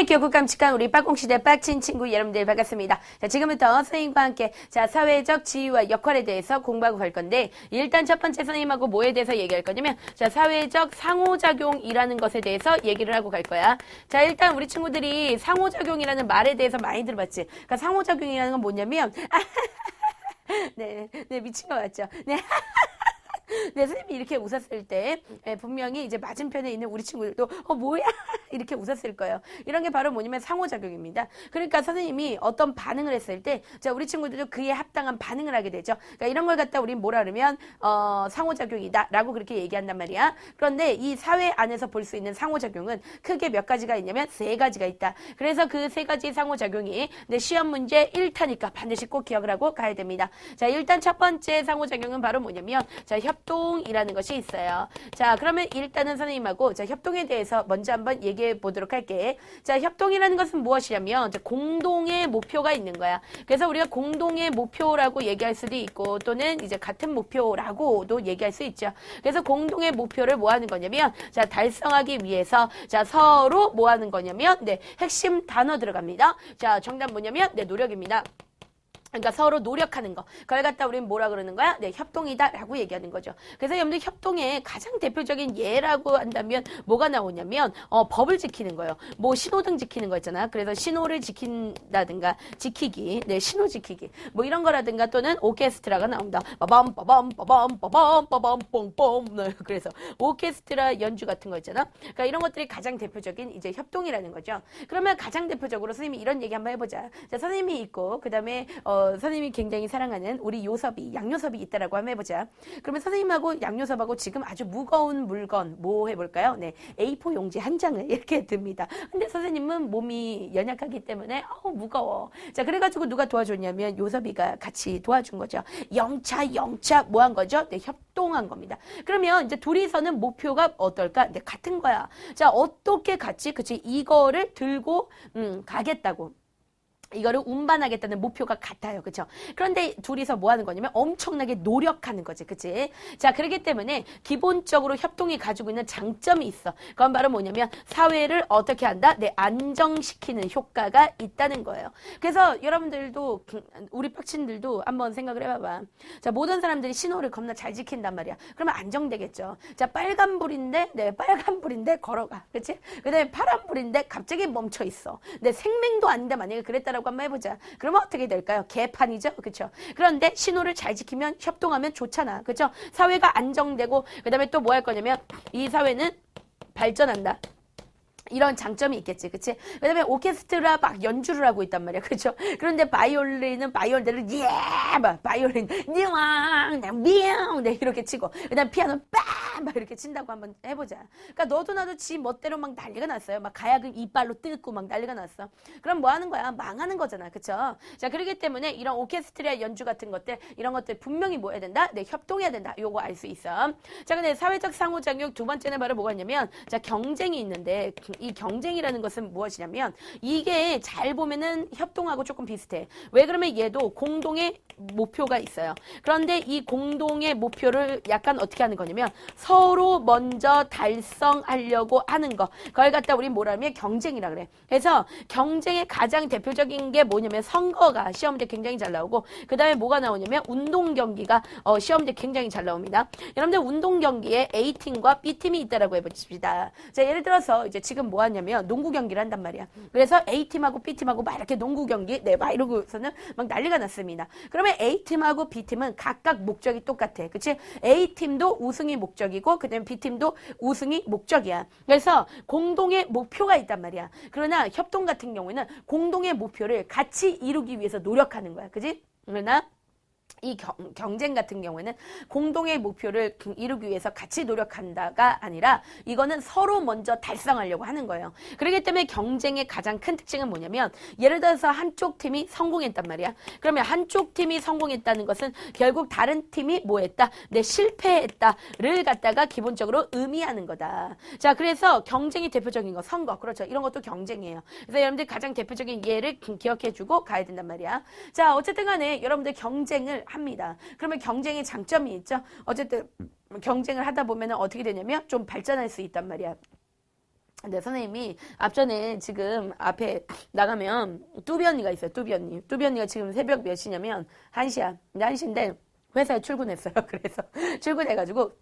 귀엽고 깜찍한 우리 빠공시대 빡친 친구 여러분들 반갑습니다. 자, 지금부터 선생님과 함께 사회적 지위와 역할에 대해서 공부하고 갈 건데 일단 첫 번째 선생님하고 뭐에 대해서 얘기할 거냐면 사회적 상호작용이라는 것에 대해서 얘기를 하고 갈 거야. 자, 일단 우리 친구들이 상호작용이라는 말에 대해서 많이 들어봤지. 그러니까 상호작용이라는 건 뭐냐면 네, 미친 거 맞죠? 네. 네, 선생님이 이렇게 웃었을 때 분명히 이제 맞은편에 있는 우리 친구들도 뭐야? 이렇게 웃었을 거예요. 이런 게 바로 뭐냐면 상호작용입니다. 그러니까 선생님이 어떤 반응을 했을 때 우리 친구들도 그에 합당한 반응을 하게 되죠. 그러니까 이런 걸 갖다 우리 뭐라 그러면 상호작용이다 라고 그렇게 얘기한단 말이야. 그런데 이 사회 안에서 볼 수 있는 상호작용은 크게 몇 가지가 있냐면 3가지가 있다. 그래서 그 3가지 상호작용이 시험 문제 1타니까 반드시 꼭 기억을 하고 가야 됩니다. 자, 일단 첫 번째 상호작용은 바로 뭐냐면 협동이라는 것이 있어요. 자, 그러면 일단은 선생님하고 협동에 대해서 먼저 한번 얘기해 보도록 할게. 자, 협동이라는 것은 무엇이냐면 공동의 목표가 있는 거야. 그래서 우리가 공동의 목표라고 얘기할 수도 있고 또는 이제 같은 목표라고도 얘기할 수 있죠. 그래서 공동의 목표를 뭐 하는 거냐면 달성하기 위해서 서로 뭐 하는 거냐면 핵심 단어 들어갑니다. 자, 정답 뭐냐면 노력입니다. 그러니까 서로 노력하는 거. 그걸 갖다 우리는 뭐라 그러는 거야? 협동이다 라고 얘기하는 거죠. 그래서 여러분들 협동의 가장 대표적인 예라고 한다면 뭐가 나오냐면 법을 지키는 거예요. 뭐 신호등 지키는 거 있잖아. 그래서 신호를 지킨다든가 지키기. 신호 지키기. 뭐 이런 거라든가 또는 오케스트라가 나온다. 빠밤 빠밤 빠밤 빠밤 빠밤 뽕뽕. 그래서 오케스트라 연주 같은 거 있잖아. 그러니까 이런 것들이 가장 대표적인 이제 협동이라는 거죠. 그러면 가장 대표적으로 선생님이 이런 얘기 한번 해보자. 자, 선생님이 있고 그다음에 선생님이 굉장히 사랑하는 우리 요섭이, 양요섭이 있다라고 한번 해보자. 그러면 선생님하고 양요섭하고 지금 아주 무거운 물건 뭐 해볼까요? A4 용지 한 장을 이렇게 듭니다. 근데 선생님은 몸이 연약하기 때문에 무거워. 자, 그래가지고 누가 도와줬냐면 요섭이가 같이 도와준 거죠. 영차 뭐 한 거죠? 협동한 겁니다. 그러면 이제 둘이서는 목표가 어떨까? 같은 거야. 자, 어떻게 같이 이거를 들고 가겠다고. 이거를 운반하겠다는 목표가 같아요. 그쵸? 그런데 둘이서 뭐 하는 거냐면 엄청나게 노력하는 거지. 그치? 자, 그렇기 때문에 기본적으로 협동이 가지고 있는 장점이 있어. 그건 바로 뭐냐면 사회를 어떻게 한다? 안정시키는 효과가 있다는 거예요. 그래서 여러분들도 우리 빡친들도 한번 생각을 해봐봐. 자, 모든 사람들이 신호를 겁나 잘 지킨단 말이야. 그러면 안정되겠죠. 자, 빨간불인데 걸어가. 그치? 그 다음에 파란불인데 갑자기 멈춰 있어. 생명도 아닌데 만약에 그랬다라 한번 해보자. 그러면 어떻게 될까요? 개판이죠. 그렇죠? 그런데 신호를 잘 지키면 협동하면 좋잖아. 그렇죠? 사회가 안정되고 그다음에 또 뭐 할 거냐면 이 사회는 발전한다. 이런 장점이 있겠지, 그치? 그 다음에 오케스트라 막 연주를 하고 있단 말이야, 그죠? 그런데 바이올린은 바이올린을 바이올린 미앙 이렇게 치고, 그 다음에 피아노 막 이렇게 친다고 한번 해보자. 그러니까 너도 나도 지 멋대로 막 난리가 났어요. 막 가야금 이빨로 뜯고 막 난리가 났어. 그럼 뭐 하는 거야? 망하는 거잖아, 그쵸? 자, 그렇기 때문에 이런 오케스트라 연주 같은 것들, 이런 것들 분명히 뭐 해야 된다? 협동해야 된다. 요거 알 수 있어. 자, 근데 사회적 상호작용 두 번째는 바로 뭐가 있냐면, 자, 경쟁이 있는데, 이 경쟁이라는 것은 무엇이냐면 이게 잘 보면은 협동하고 조금 비슷해. 왜 그러면 얘도 공동의 목표가 있어요. 그런데 이 공동의 목표를 약간 어떻게 하는 거냐면 서로 먼저 달성하려고 하는 거. 그걸 갖다 우리 뭐라 하면 경쟁이라 그래. 그래서 경쟁의 가장 대표적인 게 뭐냐면 선거가 시험 문제 굉장히 잘 나오고 그 다음에 뭐가 나오냐면 운동 경기가 시험 문제 굉장히 잘 나옵니다. 여러분들 운동 경기에 A팀과 B팀이 있다라고 해보십시다. 자, 예를 들어서 이제 지금 뭐 하냐면 농구 경기를 한단 말이야. 그래서 A팀하고 B팀하고 막 이렇게 농구 경기 막 이러고서는 막 난리가 났습니다. 그러면 A팀하고 B팀은 각각 목적이 똑같아. 그치? A팀도 우승이 목적이고 그 다음에 B팀도 우승이 목적이야. 그래서 공동의 목표가 있단 말이야. 그러나 협동 같은 경우에는 공동의 목표를 같이 이루기 위해서 노력하는 거야. 그치? 그러나 이 경쟁 같은 경우에는 공동의 목표를 이루기 위해서 같이 노력한다가 아니라 이거는 서로 먼저 달성하려고 하는 거예요. 그렇기 때문에 경쟁의 가장 큰 특징은 뭐냐면 예를 들어서 한쪽 팀이 성공했단 말이야. 그러면 한쪽 팀이 성공했다는 것은 결국 다른 팀이 뭐 했다? 실패했다를 갖다가 기본적으로 의미하는 거다. 자, 그래서 경쟁이 대표적인 거 선거. 그렇죠. 이런 것도 경쟁이에요. 그래서 여러분들 가장 대표적인 예를 기억해주고 가야 된단 말이야. 자, 어쨌든 간에 여러분들 경쟁을 합니다. 그러면 경쟁의 장점이 있죠. 어쨌든 경쟁을 하다 보면 어떻게 되냐면 좀 발전할 수 있단 말이야. 네, 선생님이 앞전에 지금 앞에 나가면 뚜비 언니가 있어요. 뚜비 언니. 뚜비 언니가 지금 새벽 몇 시냐면 1시야. 근데 1시인데 회사에 출근했어요. 그래서 출근해가지고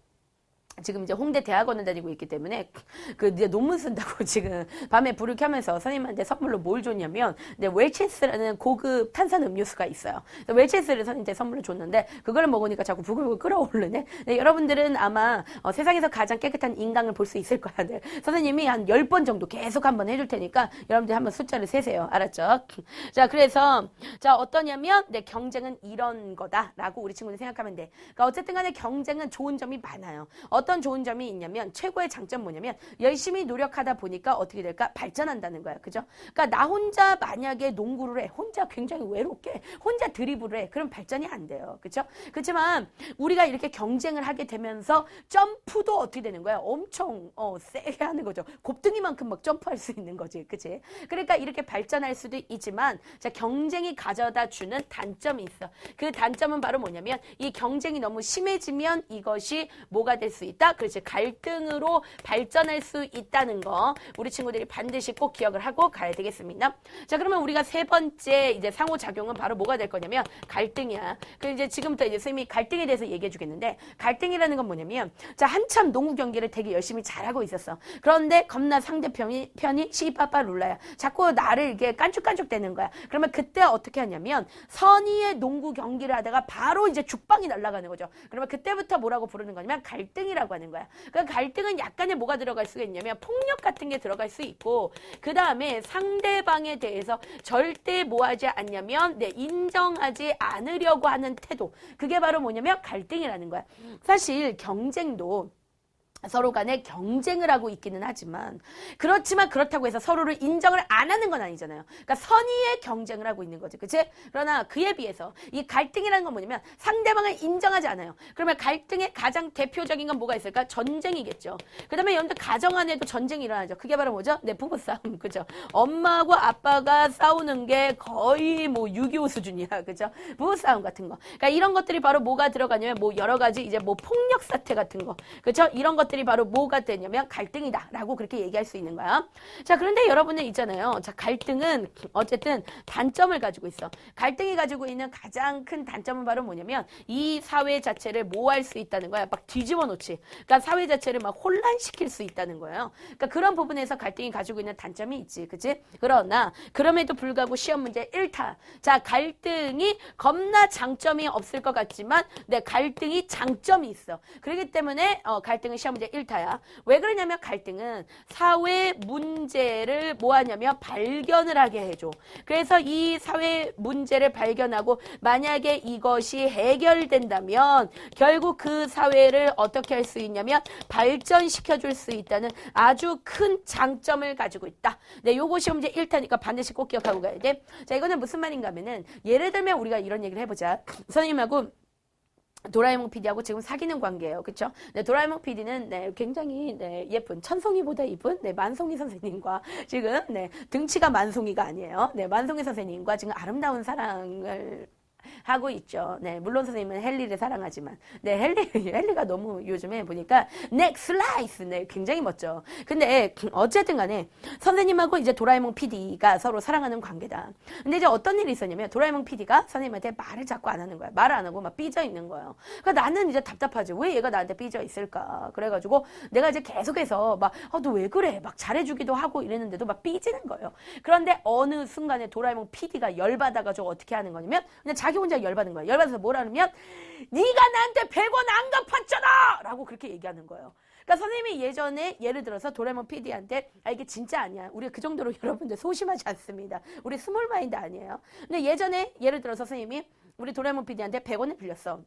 지금 이제 홍대 대학원을 다니고 있기 때문에 그 이제 논문 쓴다고 지금 밤에 불을 켜면서 선생님한테 선물로 뭘 줬냐면 웰치스라는 고급 탄산 음료수가 있어요. 웰치스를 선생님한테 선물로 줬는데 그걸 먹으니까 자꾸 부글부글 끓어오르네. 네, 여러분들은 아마 세상에서 가장 깨끗한 인강을 볼 수 있을 거야. 네. 선생님이 한 10번 정도 계속 한번 해줄 테니까 여러분들 한번 숫자를 세세요. 알았죠? 자, 그래서 자 어떠냐면 네, 경쟁은 이런 거다라고 우리 친구들 생각하면 돼. 그러니까 어쨌든 간에 경쟁은 좋은 점이 많아요. 어떤 좋은 점이 있냐면 최고의 장점 뭐냐면 열심히 노력하다 보니까 어떻게 될까? 발전한다는 거야. 그죠? 그러니까 나 혼자 만약에 농구를 해. 혼자 굉장히 외롭게 혼자 드리블을 해. 그럼 발전이 안 돼요. 그죠? 그렇지만 우리가 이렇게 경쟁을 하게 되면서 점프도 어떻게 되는 거야? 엄청 세게 하는 거죠. 곱등이만큼 막 점프할 수 있는 거지. 그치? 그러니까 이렇게 발전할 수도 있지만 자 경쟁이 가져다 주는 단점이 있어. 그 단점은 바로 뭐냐면 이 경쟁이 너무 심해지면 이것이 뭐가 될 수 있다? 그렇지. 갈등으로 발전할 수 있다는 거 우리 친구들이 반드시 꼭 기억을 하고 가야 되겠습니다. 자, 그러면 우리가 세 번째 이제 상호작용은 바로 뭐가 될 거냐면 갈등이야. 그럼 이제 지금부터 이제 선생님이 갈등에 대해서 얘기해 주겠는데 갈등이라는 건 뭐냐면 자, 한참 농구 경기를 되게 열심히 잘하고 있었어. 그런데 겁나 상대편이 시빠빠 룰라야. 자꾸 나를 이렇게 깐죽깐죽 대는 거야. 그러면 그때 어떻게 하냐면 선의의 농구 경기를 하다가 바로 이제 죽방이 날아가는 거죠. 그러면 그때부터 뭐라고 부르는 거냐면 갈등이라고 하는 거야. 그러니까 갈등은 약간의 뭐가 들어갈 수가 있냐면 폭력 같은 게 들어갈 수 있고 그 다음에 상대방에 대해서 절대 뭐 하지 않냐면 인정하지 않으려고 하는 태도. 그게 바로 뭐냐면 갈등이라는 거야. 사실 경쟁도 서로 간에 경쟁을 하고 있기는 하지만 그렇지만 그렇다고 해서 서로를 인정을 안 하는 건 아니잖아요. 그러니까 선의의 경쟁을 하고 있는 거지. 그치? 그러나 그에 비해서 이 갈등이라는 건 뭐냐면 상대방을 인정하지 않아요. 그러면 갈등의 가장 대표적인 건 뭐가 있을까? 전쟁이겠죠. 그 다음에 여러분들 가정 안에도 전쟁이 일어나죠. 그게 바로 뭐죠? 네, 부부싸움. 그죠? 엄마하고 아빠가 싸우는 게 거의 뭐 6.25 수준이야. 그죠? 부부싸움 같은 거. 그러니까 이런 것들이 바로 뭐가 들어가냐면 뭐 여러 가지 이제 뭐 폭력 사태 같은 거. 그죠? 이런 것들이 바로 뭐가 되냐면 갈등이다 라고 그렇게 얘기할 수 있는 거야. 자, 그런데 여러분들 있잖아요. 자, 갈등은 어쨌든 단점을 가지고 있어. 갈등이 가지고 있는 가장 큰 단점은 바로 뭐냐면 이 사회 자체를 뭐 할 수 있다는 거야. 막 뒤집어 놓지. 그러니까 사회 자체를 막 혼란시킬 수 있다는 거예요. 그러니까 그런 부분에서 갈등이 가지고 있는 단점이 있지. 그치? 그러나 그럼에도 불구하고 시험 문제 1타. 자, 갈등이 겁나 장점이 없을 것 같지만 갈등이 장점이 있어. 그렇기 때문에 갈등은 시험 문제 1타야. 왜 그러냐면 갈등은 사회 문제를 뭐 하냐면 발견을 하게 해줘. 그래서 이 사회 문제를 발견하고 만약에 이것이 해결된다면 결국 그 사회를 어떻게 할 수 있냐면 발전시켜 줄 수 있다는 아주 큰 장점을 가지고 있다. 네, 요거 시험 문제 1타니까 반드시 꼭 기억하고 가야 돼. 자, 이거는 무슨 말인가 하면은 예를 들면 우리가 이런 얘기를 해보자. 선생님하고 도라에몽 PD하고 지금 사귀는 관계예요. 그렇죠? 네, 도라에몽 PD는 굉장히 예쁜 천송이보다 이쁜 만송이 선생님과 지금 등치가 만송이가 아니에요. 만송이 선생님과 지금 아름다운 사랑을 하고 있죠. 네, 물론 선생님은 헨리를 사랑하지만, 헨리가 너무 요즘에 보니까 슬라이스, 굉장히 멋져. 근데 어쨌든 간에 선생님하고 이제 도라에몽 PD가 서로 사랑하는 관계다. 근데 이제 어떤 일이 있었냐면 도라에몽 PD가 선생님한테 말을 자꾸 안 하는 거야. 말을 안 하고 막 삐져 있는 거예요. 그러니까 나는 이제 답답하지. 왜 얘가 나한테 삐져 있을까? 그래가지고 내가 이제 계속해서 막, 너 왜 그래? 막 잘해주기도 하고 이랬는데도 막 삐지는 거예요. 그런데 어느 순간에 도라에몽 PD가 열받아가지고 어떻게 하는 거냐면 그냥 자기 혼자 열받은 거야. 열받아서 뭐라 하면 네가 나한테 100원 안 갚았잖아! 라고 그렇게 얘기하는 거예요. 그러니까 선생님이 예전에 예를 들어서 도라에몽 PD한테 이게 진짜 아니야. 우리가 그 정도로 여러분들 소심하지 않습니다. 우리 스몰 마인드 아니에요. 근데 예전에 예를 들어서 선생님이 우리 도라에몽 PD한테 100원을 빌렸어.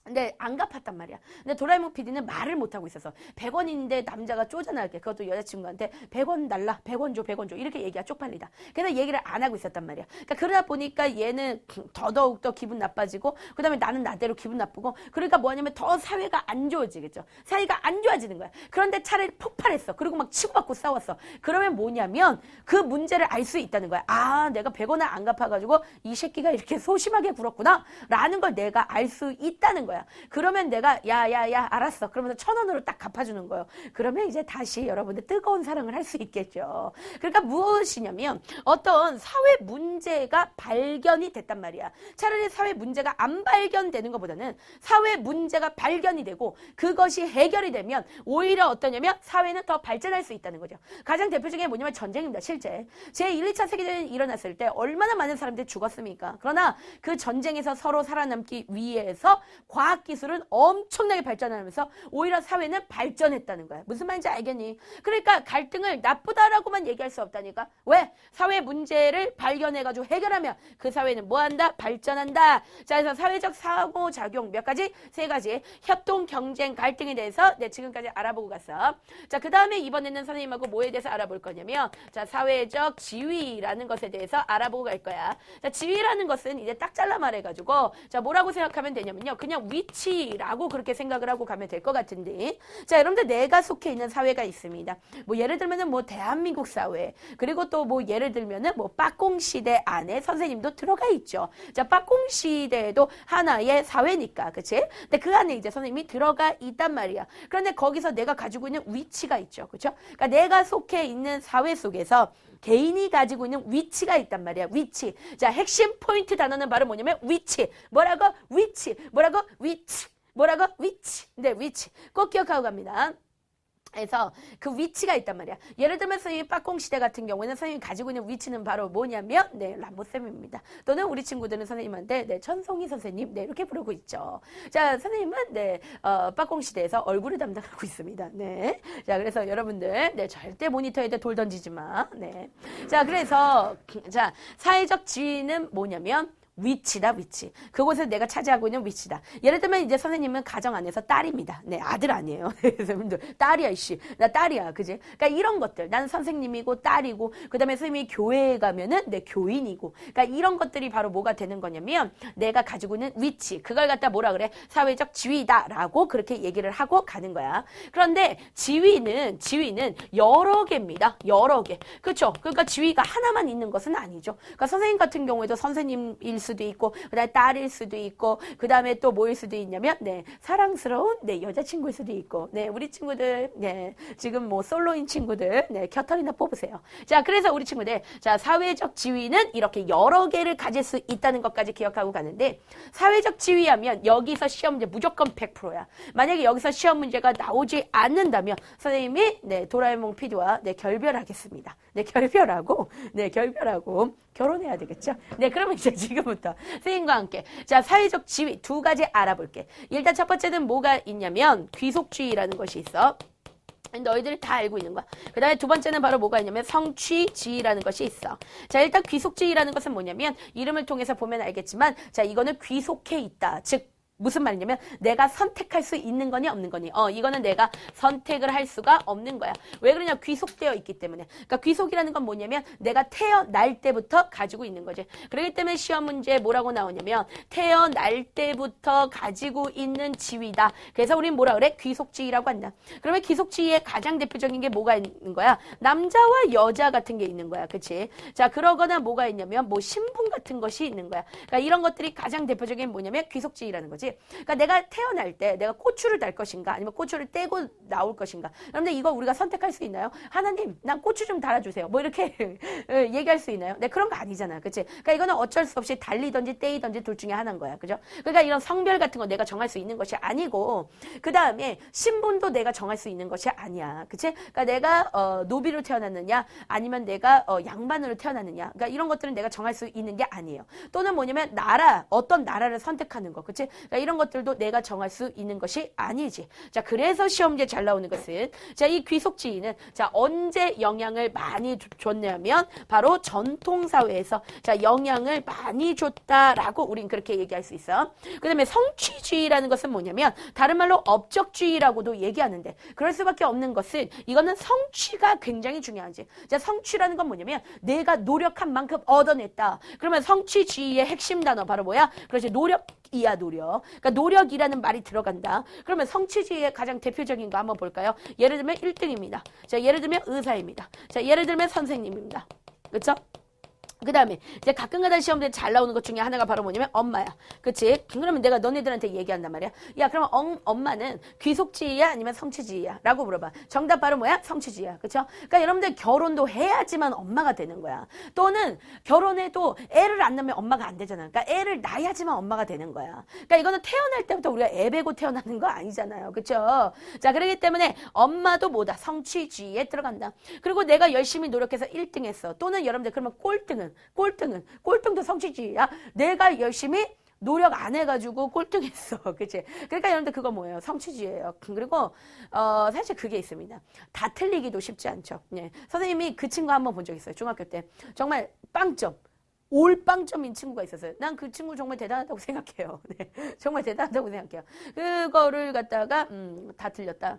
근데 안 갚았단 말이야. 근데 도라에몽 PD는 말을 못하고 있어서 100원인데 남자가 쪼잔하게 그것도 여자친구한테 100원 달라 100원 줘 100원 줘 이렇게 얘기가 쪽팔리다. 그래서 얘기를 안 하고 있었단 말이야. 그러니까 그러다 보니까 얘는 더더욱 기분 나빠지고 그 다음에 나는 나대로 기분 나쁘고 그러니까 뭐냐면 더 사회가 안 좋아지겠죠. 사회가 안 좋아지는 거야. 그런데 차라리 폭발했어. 그리고 막 치고받고 싸웠어. 그러면 뭐냐면 그 문제를 알 수 있다는 거야. 아, 내가 100원을 안 갚아가지고 이 새끼가 이렇게 소심하게 굴었구나 라는 걸 내가 알 수 있다는 거야. 거야. 그러면 내가 야야야 알았어. 그러면서 1,000원으로 딱 갚아주는 거예요. 그러면 이제 다시 여러분들 뜨거운 사랑을 할 수 있겠죠. 그러니까 무엇이냐면 어떤 사회 문제가 발견이 됐단 말이야. 차라리 사회 문제가 안 발견되는 것보다는 사회 문제가 발견이 되고 그것이 해결이 되면 오히려 어떠냐면 사회는 더 발전할 수 있다는 거죠. 가장 대표적인 게 뭐냐면 전쟁입니다. 실제 제1, 2차 세계대전이 일어났을 때 얼마나 많은 사람들이 죽었습니까? 그러나 그 전쟁에서 서로 살아남기 위해서 과학기술은 엄청나게 발전하면서 오히려 사회는 발전했다는 거야. 무슨 말인지 알겠니? 그러니까 갈등을 나쁘다라고만 얘기할 수 없다니까. 왜? 사회 문제를 발견해가지고 해결하면 그 사회는 뭐한다? 발전한다. 자, 그래서 사회적 상호작용 몇 가지? 3가지. 협동, 경쟁, 갈등에 대해서 지금까지 알아보고 갔어. 자, 그 다음에 이번에는 선생님하고 뭐에 대해서 알아볼 거냐면 자, 사회적 지위라는 것에 대해서 알아보고 갈 거야. 자, 지위라는 것은 이제 딱 잘라 말해가지고 자, 뭐라고 생각하면 되냐면요. 그냥 위치라고 그렇게 생각을 하고 가면 될 것 같은데 자, 여러분들 내가 속해 있는 사회가 있습니다. 뭐 예를 들면은 뭐 대한민국 사회 그리고 또 뭐 예를 들면은 뭐 빠꽁시대 안에 선생님도 들어가 있죠. 자, 빠꽁시대도 하나의 사회니까 그치? 근데 그 안에 이제 선생님이 들어가 있단 말이야. 그런데 거기서 내가 가지고 있는 위치가 있죠. 그렇죠? 그러니까 내가 속해 있는 사회 속에서 개인이 가지고 있는 위치가 있단 말이야. 위치. 자, 핵심 포인트 단어는 바로 뭐냐면 위치. 뭐라고? 위치. 뭐라고? 위치. 뭐라고? 위치. 네, 위치. 꼭 기억하고 갑니다. 그래서 그 위치가 있단 말이야. 예를 들면 선생님 빠꽁시대 같은 경우에는 선생님이 가지고 있는 위치는 바로 뭐냐면 람보쌤입니다. 또는 우리 친구들은 선생님한테 천송이 선생님 이렇게 부르고 있죠. 자, 선생님은 빠꽁시대에서 얼굴을 담당하고 있습니다. 네. 자, 그래서 여러분들 절대 모니터에다 돌 던지지 마. 네. 자, 그래서 자, 사회적 지위는 뭐냐면 위치다, 위치. 그곳에서 내가 차지하고 있는 위치다. 예를 들면 이제 선생님은 가정 안에서 딸입니다. 네, 아들 아니에요. 선생님들 딸이야, 이씨. 나 딸이야, 그지? 그러니까 이런 것들. 나는 선생님이고 딸이고, 그 다음에 선생님이 교회에 가면은 내 교인이고. 그러니까 이런 것들이 바로 뭐가 되는 거냐면 내가 가지고 있는 위치. 그걸 갖다 뭐라 그래? 사회적 지위다라고 그렇게 얘기를 하고 가는 거야. 그런데 지위는 여러 개입니다. 여러 개. 그렇죠? 그러니까 지위가 하나만 있는 것은 아니죠. 그러니까 선생님 같은 경우에도 선생님일 수도 있고 그다음에 딸일 수도 있고 그다음에 또 뭐일 수도 있냐면 사랑스러운 여자친구일 수도 있고 우리 친구들 지금 뭐 솔로인 친구들 곁털이나 뽑으세요. 자, 그래서 우리 친구들 자, 사회적 지위는 이렇게 여러 개를 가질 수 있다는 것까지 기억하고 가는데 사회적 지위하면 여기서 시험 문제 무조건 100%야. 만약에 여기서 시험 문제가 나오지 않는다면 선생님이 도라에몽 PD와 결별하겠습니다. 결별하고 결혼해야 되겠죠? 그러면 이제 지금부터 선생님과 함께 자, 사회적 지위 2가지 알아볼게. 일단 첫 번째는 뭐가 있냐면 귀속주의라는 것이 있어. 너희들이 다 알고 있는 거야. 그 다음에 2번째는 바로 뭐가 있냐면 성취지위라는 것이 있어. 자, 일단 귀속지위라는 것은 뭐냐면 이름을 통해서 보면 알겠지만 자, 이거는 귀속해 있다. 즉 무슨 말이냐면 내가 선택할 수 있는 거니 없는 거니. 이거는 내가 선택을 할 수가 없는 거야. 왜 그러냐? 귀속되어 있기 때문에. 그러니까 귀속이라는 건 뭐냐면 내가 태어날 때부터 가지고 있는 거지. 그렇기 때문에 시험 문제에 뭐라고 나오냐면 태어날 때부터 가지고 있는 지위다. 그래서 우린 뭐라 그래? 귀속지위라고 한다. 그러면 귀속지위의 가장 대표적인 게 뭐가 있는 거야? 남자와 여자 같은 게 있는 거야. 그치? 자, 그러거나 뭐가 있냐면 뭐 신분 같은 것이 있는 거야. 그러니까 이런 것들이 가장 대표적인 뭐냐면 귀속지위라는 거지. 그러니까 내가 태어날 때 내가 고추를 달 것인가 아니면 고추를 떼고 나올 것인가. 그런데 이거 우리가 선택할 수 있나요? 하나님, 난 고추 좀 달아주세요. 뭐 이렇게 얘기할 수 있나요? 그런 거 아니잖아. 그치? 그러니까 이거는 어쩔 수 없이 달리든지 떼이든지 둘 중에 하나인 거야. 그죠? 그러니까 이런 성별 같은 거 내가 정할 수 있는 것이 아니고 그 다음에 신분도 내가 정할 수 있는 것이 아니야. 그치? 그러니까 내가 노비로 태어났느냐 아니면 내가 양반으로 태어났느냐. 그러니까 이런 것들은 내가 정할 수 있는 게 아니에요. 또는 뭐냐면 어떤 나라를 선택하는 거. 그치? 그러니까 이런 것들도 내가 정할 수 있는 것이 아니지. 자, 그래서 시험 문제 잘 나오는 것은 자, 이 귀속지위는 자, 언제 영향을 많이 줬냐면 바로 전통사회에서 자, 영향을 많이 줬다라고 우린 그렇게 얘기할 수 있어. 그 다음에 성취주의라는 것은 뭐냐면 다른 말로 업적주의라고도 얘기하는데 그럴 수밖에 없는 것은 이거는 성취가 굉장히 중요하지. 자, 성취라는 건 뭐냐면 내가 노력한 만큼 얻어냈다. 그러면 성취주의의 핵심 단어 바로 뭐야? 그렇지, 노력이야, 노력. 그러니까 노력이라는 말이 들어간다. 그러면 성취주의의 가장 대표적인 거 한번 볼까요? 예를 들면 1등입니다. 자, 예를 들면 의사입니다. 자, 예를 들면 선생님입니다. 그렇죠? 그 다음에 이제 가끔가다 시험들에 잘 나오는 것 중에 하나가 바로 뭐냐면 엄마야. 그치? 그러면 내가 너네들한테 얘기한단 말이야. 야, 그러면 엄마는 귀속지위야 아니면 성취지위야? 라고 물어봐. 정답 바로 뭐야? 성취지위야. 그쵸? 그러니까 여러분들 결혼도 해야지만 엄마가 되는 거야. 또는 결혼해도 애를 안 낳으면 엄마가 안 되잖아. 그러니까 애를 낳아야지만 엄마가 되는 거야. 그러니까 이거는 태어날 때부터 우리가 애 베고 태어나는 거 아니잖아요. 그쵸? 자, 그렇기 때문에 엄마도 뭐다? 성취지위에 들어간다. 그리고 내가 열심히 노력해서 1등 했어. 또는 여러분들 그러면 꼴등도 성취지위야. 내가 열심히 노력 안 해가지고 꼴등했어. 그치? 그러니까 여러분들 그거 뭐예요? 성취지예요. 그리고, 사실 그게 있습니다. 다 틀리기도 쉽지 않죠. 네. 선생님이 그 친구 한번 본 적 있어요. 중학교 때. 정말 빵점. 올빵점인 친구가 있었어요. 난 그 친구 정말 대단하다고 생각해요. 네. 정말 대단하다고 생각해요. 그거를 갖다가, 다 틀렸다.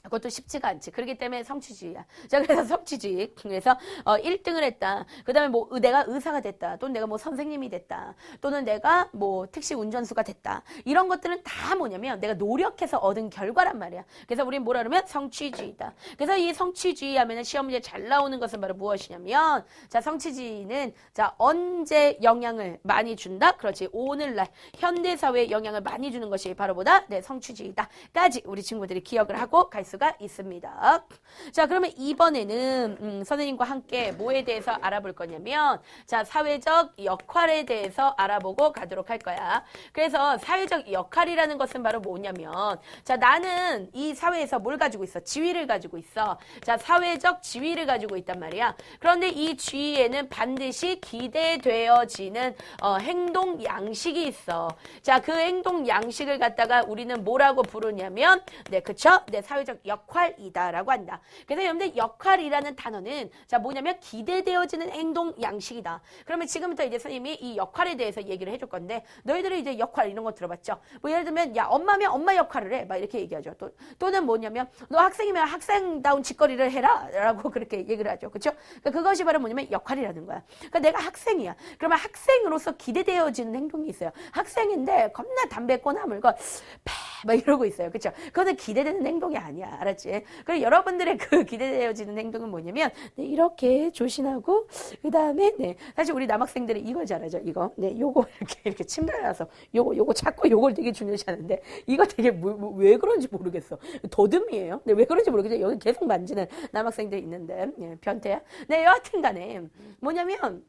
그것도 쉽지가 않지. 그렇기 때문에 성취주의야. 자, 그래서 성취주의. 그래서 1등을 했다. 그 다음에 뭐 내가 의사가 됐다. 또는 내가 뭐 선생님이 됐다. 또는 내가 뭐 택시 운전수가 됐다. 이런 것들은 다 뭐냐면 내가 노력해서 얻은 결과란 말이야. 그래서 우리는 뭐라 그러면 성취주의다. 그래서 이 성취주의 하면은 시험 문제 잘 나오는 것은 바로 무엇이냐면 자, 성취주의는 자, 언제 영향을 많이 준다? 그렇지. 오늘날 현대사회에 영향을 많이 주는 것이 바로 뭐다? 네, 성취주의다.까지 우리 친구들이 기억을 하고 갈 수가 있습니다. 자, 그러면 이번에는 선생님과 함께 뭐에 대해서 알아볼 거냐면 자, 사회적 역할에 대해서 알아보고 가도록 할 거야. 그래서 사회적 역할이라는 것은 바로 뭐냐면 자, 나는 이 사회에서 뭘 가지고 있어? 지위를 가지고 있어. 자, 사회적 지위를 가지고 있단 말이야. 그런데 이 지위에는 반드시 기대되어지는 행동 양식이 있어. 자, 그 행동 양식을 갖다가 우리는 뭐라고 부르냐면 네, 그쵸? 네, 사회적 역할이다라고 한다. 그래서 여러분들 역할이라는 단어는 자, 뭐냐면 기대되어지는 행동 양식이다. 그러면 지금부터 이제 선생님이 이 역할에 대해서 얘기를 해줄 건데 너희들이 이제 역할 이런 거 들어봤죠? 뭐 예를 들면 야, 엄마면 엄마 역할을 해. 막 이렇게 얘기하죠. 또는 뭐냐면 너 학생이면 학생다운 짓거리를 해라 라고 그렇게 얘기를 하죠. 그렇죠? 그러니까 그것이 바로 뭐냐면 역할이라는 거야. 그러니까 내가 학생이야. 그러면 학생으로서 기대되어지는 행동이 있어요. 학생인데 겁나 담배 꼬나 물고 막 이러고 있어요. 그렇죠? 그거는 기대되는 행동이 아니야. 알았지? 그리고 여러분들의 그 기대되어지는 행동은 뭐냐면 네, 이렇게 조신하고 그 다음에 네, 사실 우리 남학생들은 이걸 잘하죠. 이거 네, 요거 이렇게 침대라서 요거 자꾸 요걸 되게 중요시하는데 이거 되게 왜 그런지 모르겠어. 더듬이에요. 네, 왜 그런지 모르겠어요. 여기 계속 만지는 남학생들이 있는데 네, 변태야. 네, 여하튼간에 뭐냐면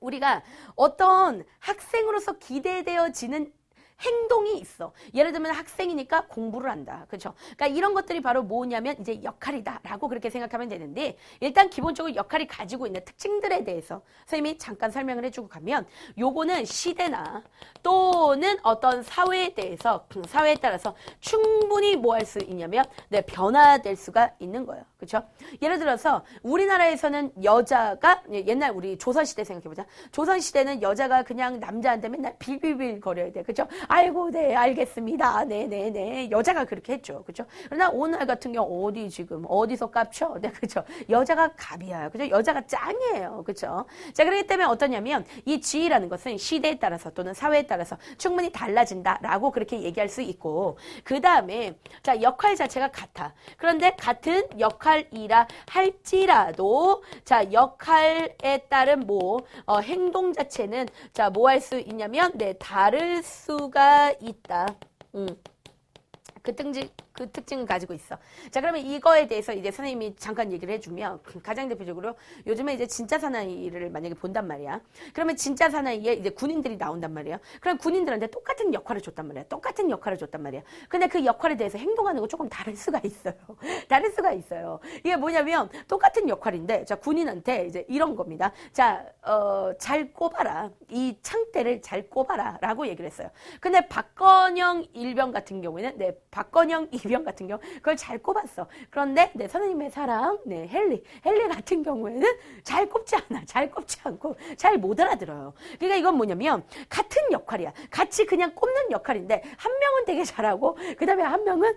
우리가 어떤 학생으로서 기대되어지는 행동이 있어. 예를 들면 학생이니까 공부를 한다. 그렇죠? 그러니까 이런 것들이 바로 뭐냐면 이제 역할이다라고 그렇게 생각하면 되는데 일단 기본적으로 역할이 가지고 있는 특징들에 대해서 선생님이 잠깐 설명을 해주고 가면 요거는 시대나 또는 어떤 사회에 대해서 사회에 따라서 충분히 뭐 할 수 있냐면 네, 변화될 수가 있는 거예요. 그렇죠? 예를 들어서 우리나라에서는 여자가 옛날 우리 조선시대 생각해보자. 조선시대는 여자가 그냥 남자한테 맨날 빌빌빌 거려야 돼. 그렇죠? 아이고, 네, 알겠습니다. 네네네. 여자가 그렇게 했죠. 그죠? 그러나 오늘 같은 경우 어디서 깝쳐? 네, 그죠? 여자가 갑이야. 그죠? 여자가 짱이에요. 그죠? 자, 그렇기 때문에 어떠냐면 이 지위라는 것은 시대에 따라서 또는 사회에 따라서 충분히 달라진다라고 그렇게 얘기할 수 있고, 그 다음에, 자, 역할 자체가 같아. 그런데 같은 역할이라 할지라도, 자, 역할에 따른 행동 자체는, 자, 뭐 할 수 있냐면, 네, 다를 수가 있다. 그 특징을 가지고 있어. 자, 그러면 이거에 대해서 이제 선생님이 잠깐 얘기를 해주면 가장 대표적으로 요즘에 이제 진짜 사나이를 만약에 본단 말이야. 그러면 진짜 사나이에 이제 군인들이 나온단 말이야. 그럼 군인들한테 똑같은 역할을 줬단 말이야. 똑같은 역할을 줬단 말이야. 근데 그 역할에 대해서 행동하는 거 조금 다를 수가 있어요. 다를 수가 있어요. 이게 뭐냐면 똑같은 역할인데 자, 군인한테 이제 이런 겁니다. 자, 잘 꼽아라. 이 창대를 잘 꼽아라. 라고 얘기를 했어요. 근데 박건영 일병 같은 경우에는 네, 박건영 이병 같은 경우 그걸 잘 꼽았어. 그런데 네, 선생님의 사랑 네, 헬리 같은 경우에는 잘 꼽지 않아. 잘 꼽지 않고 잘 못 알아들어요. 그러니까 이건 뭐냐면 같은 역할이야. 같이 그냥 꼽는 역할인데 한 명은 되게 잘하고 그 다음에 한 명은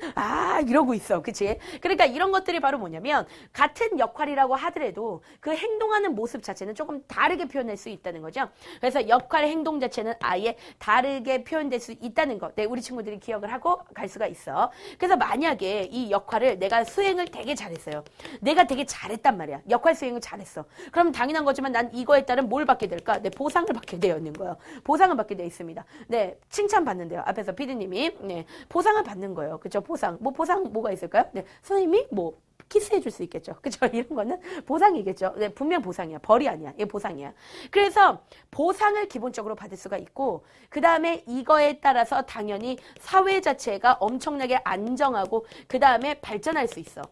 이러고 있어. 그치? 그러니까 이런 것들이 바로 뭐냐면 같은 역할이라고 하더라도 그 행동하는 모습 자체는 조금 다르게 표현할 수 있다는 거죠. 그래서 역할 행동 자체는 아예 다르게 표현될 수 있다는 거. 네, 우리 친구들이 기억을 하고 갈 수가 있어. 있어. 그래서 만약에 이 역할을 내가 수행을 되게 잘했어요. 내가 되게 잘했단 말이야. 역할 수행을 잘했어. 그럼 당연한 거지만 난 이거에 따른 뭘 받게 될까? 네, 보상을 받게 되어 있는 거예요. 보상을 받게 되어 있습니다. 네, 칭찬받는데요. 앞에서 PD님이 네, 보상을 받는 거예요. 그렇죠? 보상. 뭐 보상 뭐가 있을까요? 네, 선생님이 뭐 키스해 줄 수 있겠죠. 그죠? 이런 거는 보상이겠죠. 네, 분명 보상이야. 벌이 아니야. 이게 보상이야. 그래서 보상을 기본적으로 받을 수가 있고, 그 다음에 이거에 따라서 당연히 사회 자체가 엄청나게 안정하고, 그 다음에 발전할 수 있어.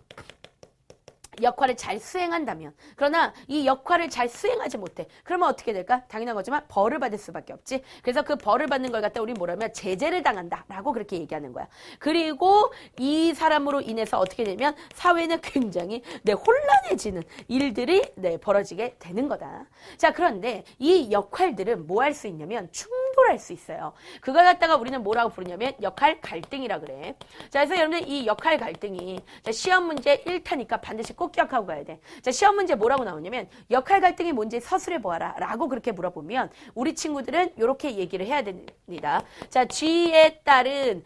역할을 잘 수행한다면. 그러나 이 역할을 잘 수행하지 못해. 그러면 어떻게 될까? 당연한 거지만 벌을 받을 수밖에 없지. 그래서 그 벌을 받는 걸 갖다 우리 뭐라면 제재를 당한다 라고 그렇게 얘기하는 거야. 그리고 이 사람으로 인해서 어떻게 되면 사회는 굉장히 혼란해지는 일들이 벌어지게 되는 거다. 자, 그런데 이 역할들은 뭐 할 수 있냐면 충돌할 수 있어요. 그걸 갖다가 우리는 뭐라고 부르냐면 역할 갈등이라 그래. 자, 그래서 여러분들 이 역할 갈등이 시험 문제 1타니까 반드시 꼭 기억하고 가야 돼. 자, 시험 문제 뭐라고 나오냐면 역할 갈등이 뭔지 서술해 보아라 라고 그렇게 물어보면 우리 친구들은 이렇게 얘기를 해야 됩니다. 자, G에 따른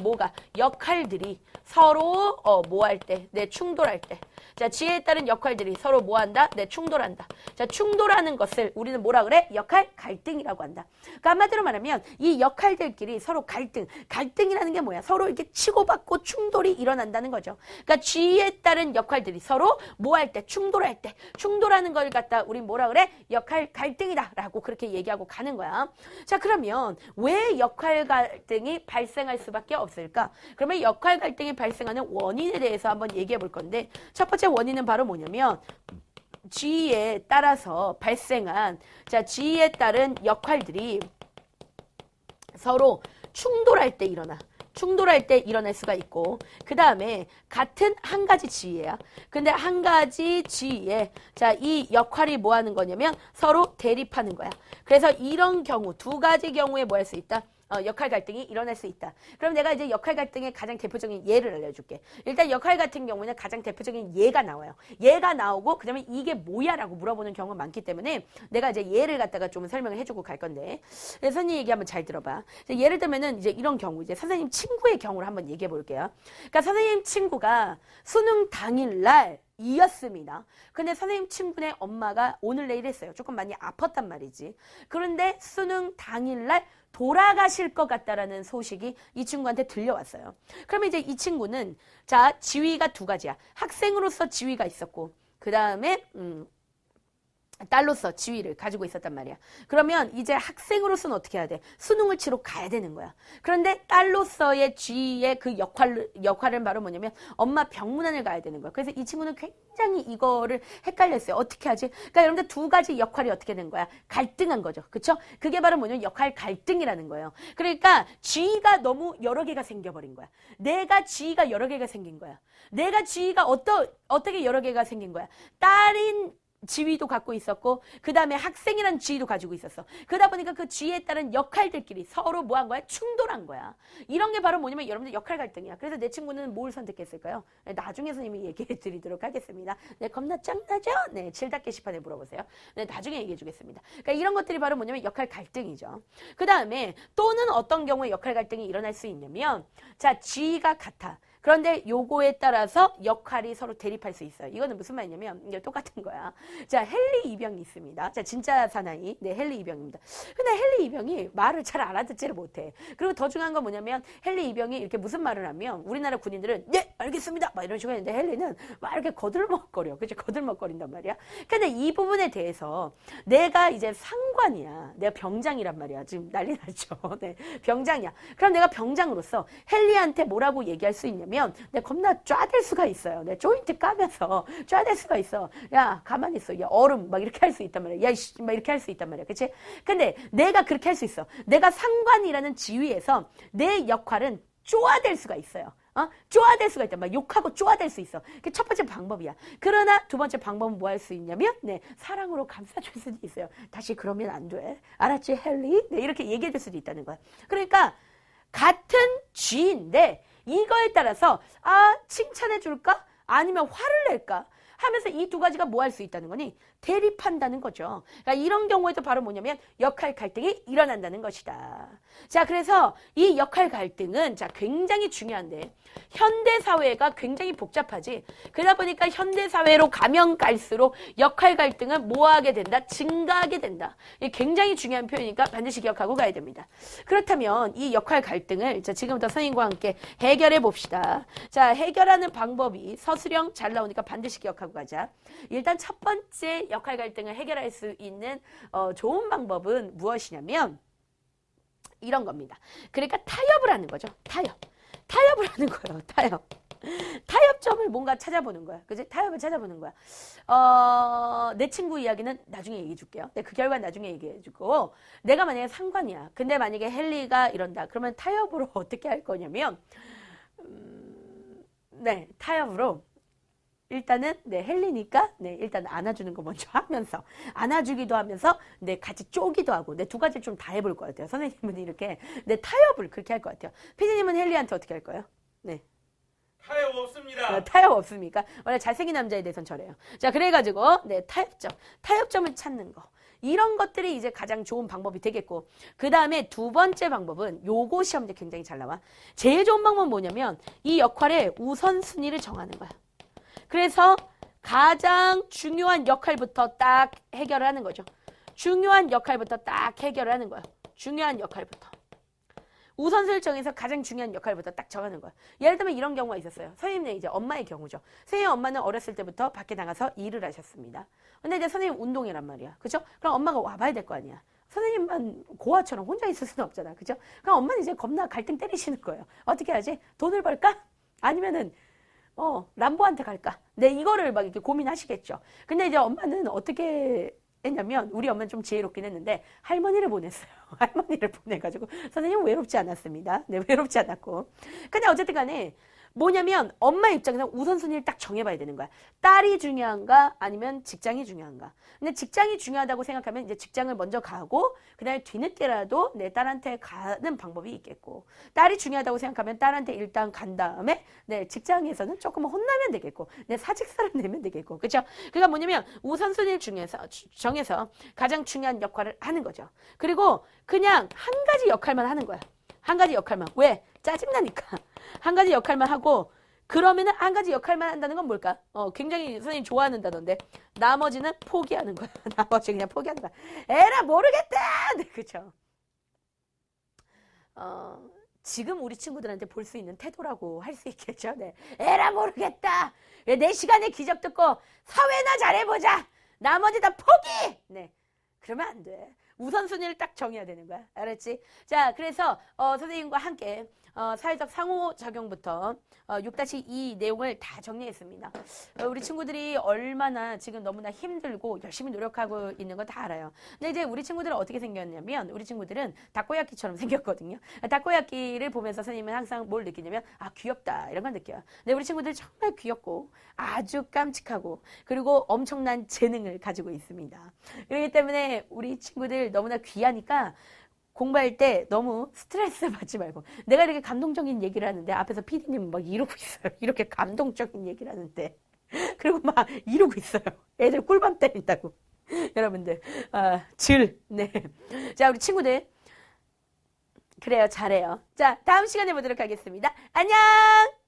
뭐가 역할들이 서로 뭐 할 때, 충돌할 때. 자, G에 따른 역할들이 서로 뭐 한다? 충돌한다. 자, 충돌하는 것을 우리는 뭐라 그래? 역할 갈등이라고 한다. 그러니까 한마디로 말하면 이 역할들끼리 서로 갈등이라는 게 뭐야? 서로 이렇게 치고받고 충돌이 일어난다는 거죠. 그러니까 G에 따른 역할들이 서로 뭐 할 때? 충돌할 때. 충돌하는 걸 갖다 우리 뭐라 그래? 역할 갈등이다 라고 그렇게 얘기하고 가는 거야. 자, 그러면 왜 역할 갈등이 발생할 수밖에 없을까? 그러면 역할 갈등이 발생하는 원인에 대해서 한번 얘기해 볼 건데, 첫 번째 원인은 바로 뭐냐면 G에 따라서 발생한 G에 따른 역할들이 서로 충돌할 때 일어날 수가 있고, 그 다음에 같은 한 가지 G예요. 근데 한 가지 G에 이 역할이 뭐 하는 거냐면 서로 대립하는 거야. 그래서 이런 경우, 두 가지 경우에 뭐 할 수 있다? 역할 갈등이 일어날 수 있다. 그럼 내가 이제 역할 갈등의 가장 대표적인 예를 알려줄게. 일단 역할 같은 경우는 가장 대표적인 예가 나와요. 예가 나오고 그다음에 이게 뭐야 라고 물어보는 경우가 많기 때문에 내가 이제 예를 갖다가 좀 설명을 해주고 갈 건데, 선생님 얘기 한번 잘 들어봐. 예를 들면은 이제 이런 경우, 이제 선생님 친구의 경우를 한번 얘기해 볼게요. 그러니까 선생님 친구가 수능 당일날 이었습니다. 근데 선생님 친구네 엄마가 오늘 내일 했어요. 조금 많이 아팠단 말이지. 그런데 수능 당일날 돌아가실 것 같다라는 소식이 이 친구한테 들려왔어요. 그러면 이제 이 친구는 지위가 두 가지야. 학생으로서 지위가 있었고, 그 다음에 딸로서 지위를 가지고 있었단 말이야. 그러면 이제 학생으로서는 어떻게 해야 돼? 수능을 치러 가야 되는 거야. 그런데 딸로서의 지위의 그 역할은 바로 뭐냐면 엄마 병문안을 가야 되는 거야. 그래서 이 친구는 굉장히 이거를 헷갈렸어요. 어떻게 하지? 그러니까 여러분들 두 가지 역할이 어떻게 된 거야? 갈등한 거죠. 그쵸? 그게 바로 뭐냐면 역할 갈등이라는 거예요. 그러니까 지위가 너무 여러 개가 생겨버린 거야. 내가 지위가 여러 개가 생긴 거야. 내가 지위가 어떻게 여러 개가 생긴 거야? 딸인 지위도 갖고 있었고, 그 다음에 학생이라는 지위도 가지고 있었어. 그러다 보니까 그 지위에 따른 역할들끼리 서로 뭐 한 거야? 충돌한 거야. 이런 게 바로 뭐냐면 여러분들 역할 갈등이야. 그래서 내 친구는 뭘 선택했을까요? 나중에 선생님이 얘기해 드리도록 하겠습니다. 네, 겁나 짱나죠? 네, 7답 게시판에 물어보세요. 네, 나중에 얘기해 주겠습니다. 그러니까 이런 것들이 바로 뭐냐면 역할 갈등이죠. 그 다음에 또는 어떤 경우에 역할 갈등이 일어날 수 있냐면, 지위가 같아. 그런데 요거에 따라서 역할이 서로 대립할 수 있어요. 이거는 무슨 말이냐면 이게 똑같은 거야. 헨리 이병이 있습니다. 진짜 사나이. 네, 헨리 이병입니다. 근데 헨리 이병이 말을 잘 알아듣지를 못해. 그리고 더 중요한 건 뭐냐면 헨리 이병이 이렇게 무슨 말을 하면 우리나라 군인들은 네, 알겠습니다. 막 이런 식으로 했는데 헨리는 막 이렇게 거들먹거려. 그치? 거들먹거린단 말이야. 근데 이 부분에 대해서 내가 이제 상관이야. 내가 병장이란 말이야. 지금 난리 났죠. 네, 병장이야. 그럼 내가 병장으로서 헨리한테 뭐라고 얘기할 수 있냐면 내가 겁나 쫙될 수가 있어요. 내 조인트 까면서 쫙될 수가 있어. 야, 가만히 있어. 야, 얼음 막 이렇게 할 수 있단 말이야. 야, 이씨 막 이렇게 할 수 있단 말이야. 그치? 근데 내가 그렇게 할 수 있어. 내가 상관이라는 지위에서 내 역할은 쪼아될 수가 있어요. 쪼아될 수가 있다. 막 욕하고 쪼아될 수 있어. 그게 첫 번째 방법이야. 그러나 두 번째 방법은 뭐 할 수 있냐면, 네, 사랑으로 감싸줄 수도 있어요. 다시 그러면 안 돼. 알았지, 헨리? 네, 이렇게 얘기해 줄 수도 있다는 거야. 그러니까 같은 G인데 이거에 따라서 칭찬해 줄까? 아니면 화를 낼까? 하면서 이 두 가지가 뭐 할 수 있다는 거니? 대립한다는 거죠. 그러니까 이런 경우에도 바로 뭐냐면 역할 갈등이 일어난다는 것이다. 자, 그래서 이 역할 갈등은 자, 굉장히 중요한데 현대 사회가 굉장히 복잡하지. 그러다 보니까 현대 사회로 가면 갈수록 역할 갈등은 뭐하게 된다? 증가하게 된다. 이게 굉장히 중요한 표현이니까 반드시 기억하고 가야 됩니다. 그렇다면 이 역할 갈등을 자, 지금부터 선생님과 함께 해결해 봅시다. 자, 해결하는 방법이 서술형 잘 나오니까 반드시 기억하고 가자. 일단 첫 번째 역할 갈등을 해결할 수 있는 좋은 방법은 무엇이냐면 이런 겁니다. 그러니까 타협을 하는 거죠. 타협을 하는 거예요. 타협점을 뭔가 찾아보는 거야. 그지? 타협을 찾아보는 거야. 내 친구 이야기는 나중에 얘기해 줄게요. 그 결과는 나중에 얘기해 주고 내가 만약에 상관이야. 근데 만약에 헨리가 이런다. 그러면 타협으로 어떻게 할 거냐면 네, 타협으로 일단은 네, 헨리니까 네, 일단 안아주는 거 먼저 하면서 안아주기도 하면서 네, 같이 쪼기도 하고 네, 두 가지를 좀 다 해볼 것 같아요. 선생님은 이렇게 네, 타협을 그렇게 할 것 같아요. 피디님은 헨리한테 어떻게 할 거예요? 네. 타협 없습니다. 타협 없습니까? 원래 잘생긴 남자에 대해서는 저래요. 자, 그래가지고 네, 타협점을 찾는 거. 이런 것들이 이제 가장 좋은 방법이 되겠고 그 다음에 두 번째 방법은 요거 시험제 굉장히 잘 나와. 제일 좋은 방법은 뭐냐면 이 역할의 우선순위를 정하는 거야. 그래서 가장 중요한 역할부터 딱 해결을 하는 거죠. 중요한 역할부터 딱 해결을 하는 거예요. 중요한 역할부터. 우선순위를 정해서 가장 중요한 역할부터 딱 정하는 거예요. 예를 들면 이런 경우가 있었어요. 선생님네 이제 엄마의 경우죠. 선생님 엄마는 어렸을 때부터 밖에 나가서 일을 하셨습니다. 근데 이제 선생님 운동이란 말이야. 그죠? 그럼 엄마가 와봐야 될 거 아니야. 선생님만 고아처럼 혼자 있을 수는 없잖아. 그죠? 그럼 엄마는 이제 겁나 갈등 때리시는 거예요. 어떻게 하지? 돈을 벌까? 아니면은 람보한테 갈까? 네, 이거를 막 이렇게 고민하시겠죠. 근데 이제 엄마는 어떻게 했냐면, 우리 엄마는 좀 지혜롭긴 했는데, 할머니를 보냈어요. 할머니를 보내가지고, 선생님은 외롭지 않았습니다. 네, 외롭지 않았고. 근데 어쨌든 간에, 뭐냐면, 엄마 입장에서 우선순위를 딱 정해봐야 되는 거야. 딸이 중요한가? 아니면 직장이 중요한가? 근데 직장이 중요하다고 생각하면 이제 직장을 먼저 가고, 그 다음에 뒤늦게라도 내 딸한테 가는 방법이 있겠고, 딸이 중요하다고 생각하면 딸한테 일단 간 다음에, 네, 직장에서는 조금 혼나면 되겠고, 네, 사직서를 내면 되겠고, 그죠? 그러니까 뭐냐면, 우선순위를 정해서 가장 중요한 역할을 하는 거죠. 그리고 그냥 한 가지 역할만 하는 거야. 한 가지 역할만. 왜? 짜증나니까. 한 가지 역할만 하고 그러면은 한 가지 역할만 한다는 건 뭘까? 굉장히 선생님 좋아하는다던데 나머지는 포기하는 거야. 나머지 그냥 포기하는 거야. 에라 모르겠다. 네, 그죠? 지금 우리 친구들한테 볼 수 있는 태도라고 할 수 있겠죠. 네. 에라 모르겠다. 내 시간에 기적 듣고 사회나 잘해보자. 나머지 다 포기. 네. 그러면 안 돼. 우선순위를 딱 정해야 되는 거야. 알았지? 자, 그래서 선생님과 함께 사회적 상호작용부터 6-2 내용을 다 정리했습니다. 우리 친구들이 얼마나 지금 너무나 힘들고 열심히 노력하고 있는 거 다 알아요. 근데 이제 우리 친구들은 어떻게 생겼냐면 우리 친구들은 다코야끼처럼 생겼거든요. 다코야끼를 보면서 선생님은 항상 뭘 느끼냐면 아 귀엽다 이런 걸 느껴요. 근데 우리 친구들 정말 귀엽고 아주 깜찍하고 그리고 엄청난 재능을 가지고 있습니다. 그렇기 때문에 우리 친구들 너무나 귀하니까 공부할 때 너무 스트레스 받지 말고 내가 이렇게 감동적인 얘기를 하는데 앞에서 PD님은 막 이러고 있어요. 이렇게 감동적인 얘기를 하는데 그리고 막 이러고 있어요. 애들 꿀밤 때린다고. 여러분들 네. 자 우리 친구들 그래요 잘해요. 자 다음 시간에 보도록 하겠습니다. 안녕.